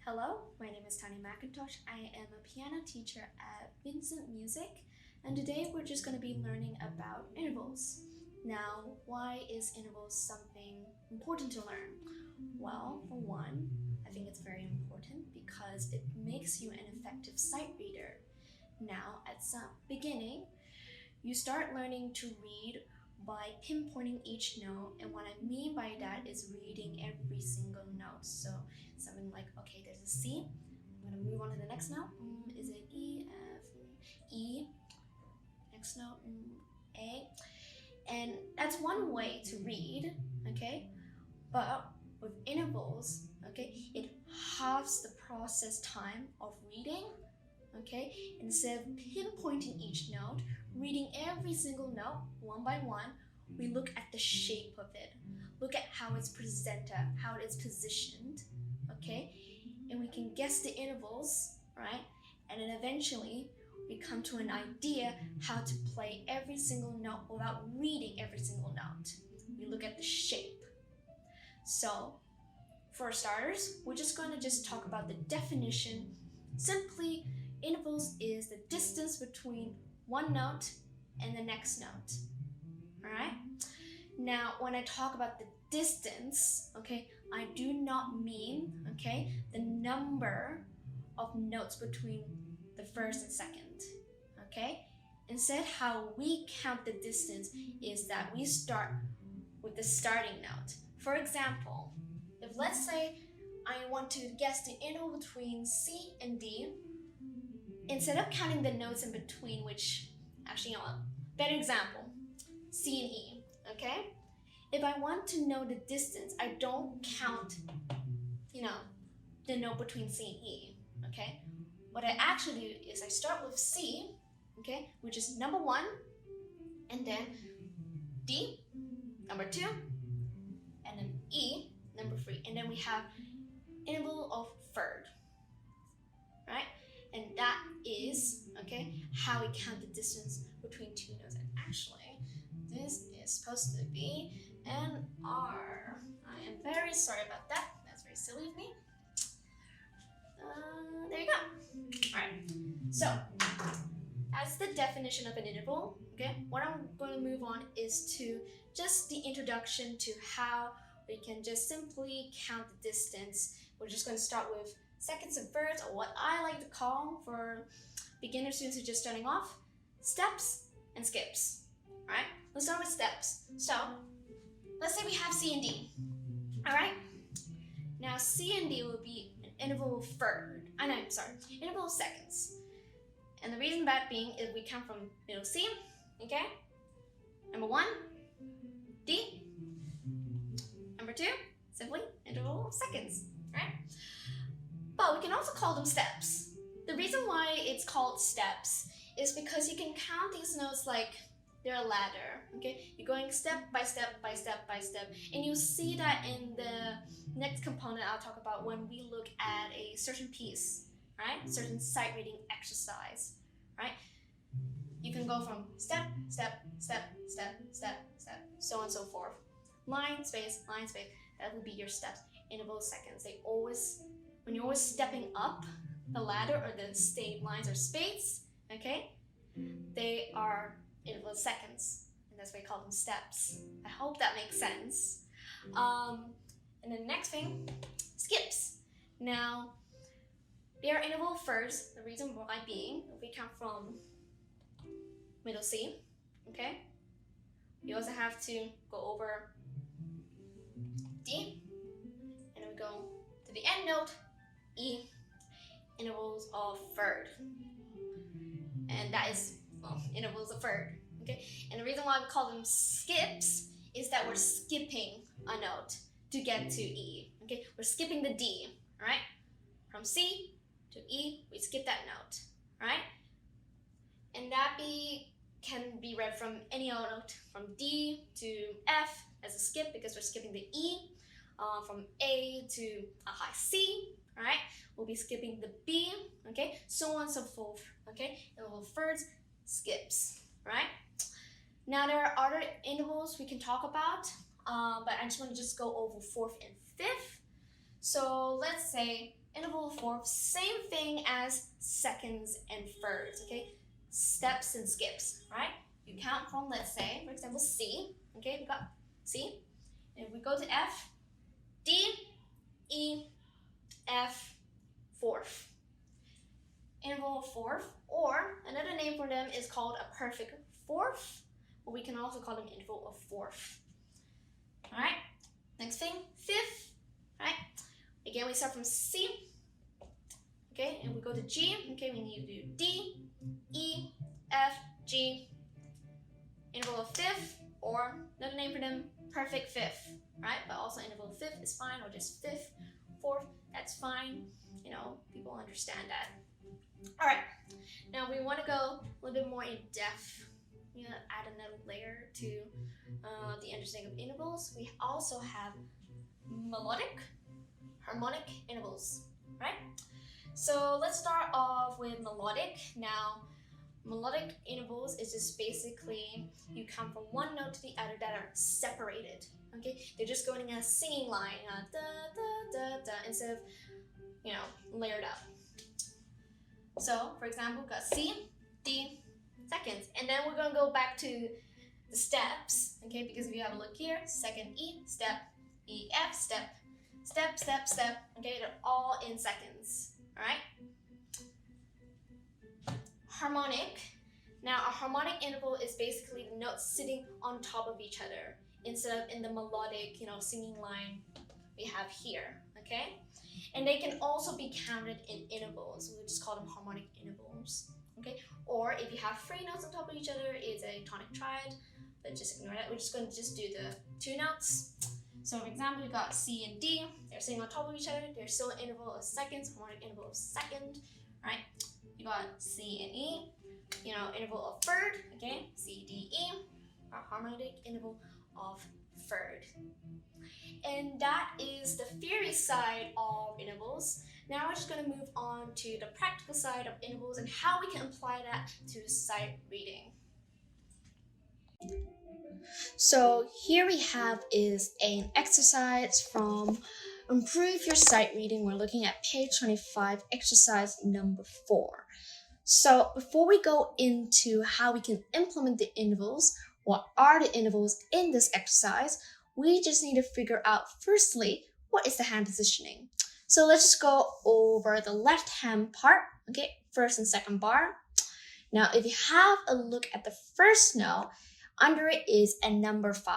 Hello, my name is Tania McIntosh. I am a piano teacher at Vincent Music, and today we're just going to be learning about intervals. Now, why is intervals something important to learn? Well, for one, I think it's very important because it makes you an effective sight reader. Now, at some beginning, you start learning to read by pinpointing each note, and what I mean by that is reading every single note. So something like, okay, there's a C, I'm going to move on to the next note. Is it E, F, E, next note, A, and that's one way to read, okay? But with intervals, okay, it halves the process time of reading, okay? Instead of pinpointing each note, reading every single note one by one, we look at the shape of it, look at how it's presented, how it is positioned, okay? And we can guess the intervals, right? And then eventually we come to an idea how to play every single note without reading every single note. We look at the shape. So for starters, we're just going to talk about the definition. Simply, intervals is the distance between one note and the next note. All right? Now, when I talk about the distance, okay, I do not mean, okay, the number of notes between the first and second, okay? Instead, how we count the distance is that we start with the starting note. For example, if let's say I want to guess the interval between C and D, instead of counting the notes in between, which actually, better example, C and E, okay? If I want to know the distance, I don't count, the note between C and E, okay? What I actually do is I start with C, okay, which is number 1, and then D, number 2, and then E, number 3, and then we have interval of third, right? And that is, okay, how we count the distance between two notes. And actually, this is supposed to be an R. I am very sorry about that. That's very silly of me. There you go. All right. So that's the definition of an interval. Okay. What I'm going to move on is to just the introduction to how we can just simply count the distance. We're just going to start with seconds and thirds, or what I like to call for beginner students who are just starting off, steps and skips. All right. Let's start with steps. So let's say we have C and D. All right. Now C and D will be an interval of interval of seconds. And the reason that being is we count from middle C, okay? Number 1, D. Number 2, simply interval of seconds, right? But we can also call them steps. The reason why it's called steps is because you can count these notes like they're a ladder, okay? You're going step by step by step by step, and you'll see that in the next component I'll talk about when we look at a certain piece, right? Certain sight reading exercise, right? You can go from step, step, step, step, step, step, so on and so forth. Line, space, that would be your steps. Interval seconds. When you're always stepping up the ladder or the state lines or spades, okay, they are interval seconds, and that's why we call them steps. I hope that makes sense. And the next thing, skips. Now, they are interval first. The reason why being, if we count from middle C, okay, we also have to go over D, and then we go to the end note, E, intervals of third. And that is, intervals of third, okay? And the reason why we call them skips is that we're skipping a note to get to E, okay? We're skipping the D, all right? From C to E, we skip that note, right? And that can be read from any other note, from D to F as a skip because we're skipping the E, from A to a high C, all right? We'll be skipping the B, okay? So on and so forth, okay? Interval thirds, skips, right? Now there are other intervals we can talk about, but I just want to go over fourth and fifth. So let's say Interval of fourths, same thing as seconds and thirds, okay? Steps and skips, right? You count from, let's say, for example, C, okay? We got C. And if we go to F, D, E, F, fourth. Interval of fourth, or another name for them is called a perfect fourth, or we can also call them interval of fourth. All right, next thing, fifth, right? Again, we start from C, okay, and we go to G, okay, we need to do D, E, F, G, interval of fifth, or another name for them, perfect fifth, right? But also interval of fifth is fine, or just fifth, fourth, that's fine. You know, people understand that. All right, now we want to go a little bit more in depth. You know, add another layer to the understanding of intervals. We also have melodic, harmonic intervals, right? So let's start off with melodic. Now, melodic intervals is just basically you come from one note to the other that are separated. Okay, they're just going in a singing line, da da da da, instead of, you know, layered up. So, for example, we've got C, D, seconds, and then we're gonna go back to the steps, okay? Because if you have a look here, second E, step, E, F, step, step, step, step, okay? They're all in seconds, all right? Harmonic. Now, a harmonic interval is basically the notes sitting on top of each other instead of in the melodic, you know, singing line we have here, okay? And they can also be counted in intervals. We just call them harmonic intervals, okay? Or if you have three notes on top of each other, it's a tonic triad, but just ignore that. We're just going to just do the two notes. So for example, we got C and D. They're sitting on top of each other. They're still an interval of seconds, harmonic interval of second, right? You got C and E, you know, interval of third, okay? C, D, E, our harmonic interval of third. And that is the theory side of intervals. Now we're just going to move on to the practical side of intervals and how we can apply that to sight reading. So here we have is an exercise from Improve Your Sight Reading. We're looking at page 25, exercise number 4. So before we go into how we can implement the intervals, what are the intervals in this exercise, we just need to figure out, firstly, what is the hand positioning? So let's just go over the left hand part, okay, first and second bar. Now, if you have a look at the first note, under it is a number 5,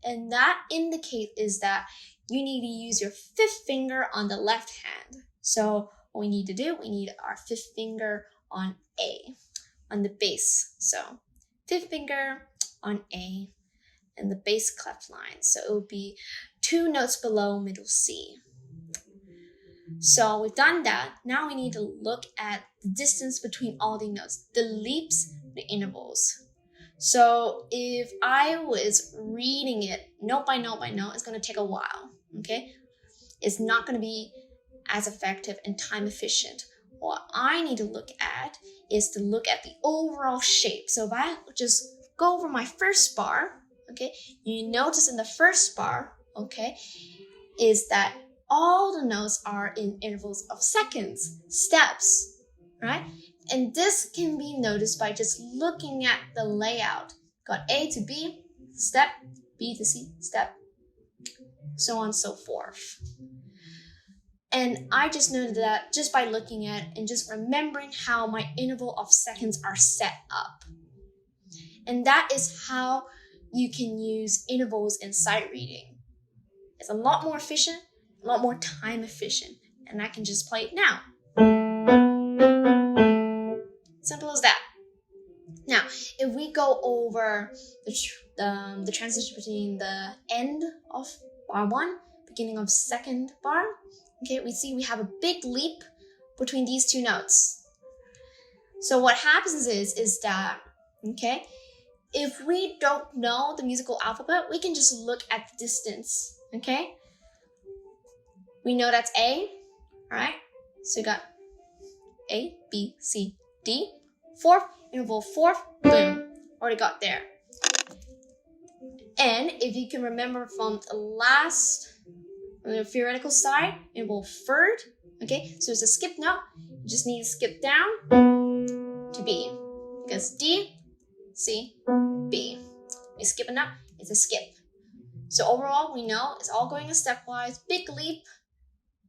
and that indicates is that you need to use your fifth finger on the left hand. So what we need to do, we need our fifth finger on A, on the bass. So fifth finger on A, and the bass clef line. So it will be 2 notes below middle C. So we've done that. Now we need to look at the distance between all the notes, the leaps, the intervals. So if I was reading it note by note by note, it's going to take a while, okay? It's not going to be as effective and time efficient. What I need to look at is to look at the overall shape. So if I just go over my first bar, okay, you notice in the first bar, okay, is that all the notes are in intervals of seconds, steps, right? And this can be noticed by just looking at the layout. Got A to B, step, B to C, step, so on and so forth. And I just noted that just by looking at it and just remembering how my interval of seconds are set up. And that is how you can use intervals in sight reading. It's a lot more efficient, a lot more time efficient, and I can just play it now. Simple as that. Now, if we go over the transition between the end of bar 1, beginning of second bar, okay, we see we have a big leap between these two notes. So what happens is that, okay, if we don't know the musical alphabet, we can just look at the distance, okay? We know that's A, all right? So you got A, B, C, D, fourth, interval fourth, boom, already got there. And if you can remember from the last, on the theoretical side, interval third, Okay, so it's a skip note. You just need to skip down to B, because D, C, B. We skip a note, it's a skip. So overall, we know it's all going a stepwise, big leap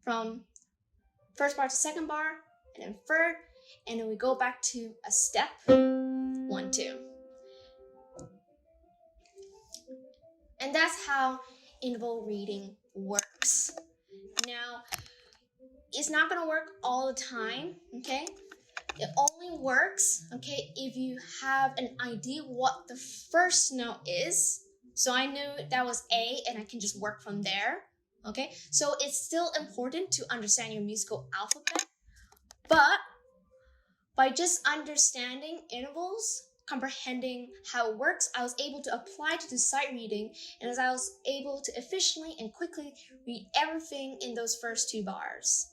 from first bar to second bar, and then third, and then we go back to a step, 1, 2. And that's how interval reading works. Now, it's not gonna work all the time, okay? It only works, okay, if you have an idea what the first note is. So I knew that was A and I can just work from there, okay? So it's still important to understand your musical alphabet, but by just understanding intervals, comprehending how it works, I was able to apply to the sight reading, and as I was able to efficiently and quickly read everything in those first 2 bars.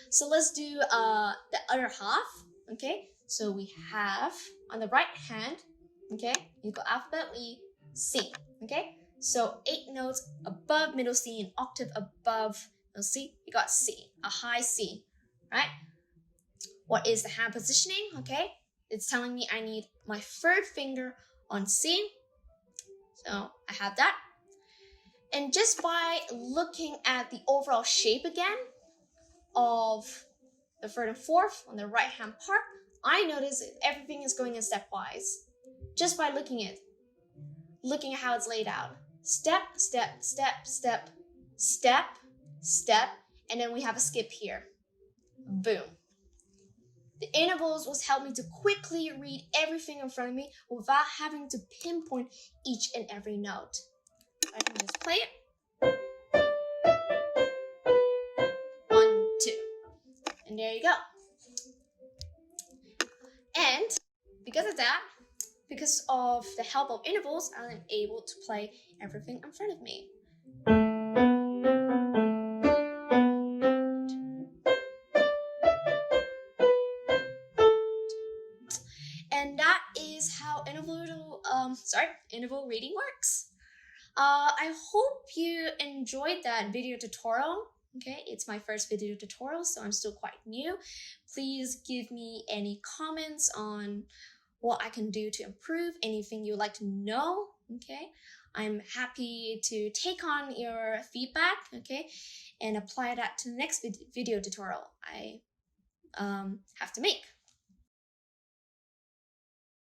So let's do the other half, okay? So we have, on the right hand, okay, musical alphabet, we C, okay? So 8 notes above middle C, an octave above middle C, we got C, a high C, right? What is the hand positioning, okay? It's telling me I need my third finger on C, so I have that. And just by looking at the overall shape again of the third and fourth on the right hand part, I notice everything is going in stepwise. Just by looking at how it's laid out. Step, step, step, step, step, step, and then we have a skip here. Boom. The intervals was help me to quickly read everything in front of me without having to pinpoint each and every note. I can just play it. 1, 2. And there you go. And because of that, because of the help of intervals, I'm able to play everything in front of me. And that is how interval reading works. I hope you enjoyed that video tutorial. Okay, it's my first video tutorial, so I'm still quite new. Please give me any comments on what I can do to improve, anything you'd like to know, okay? I'm happy to take on your feedback, okay, and apply that to the next video tutorial I have to make.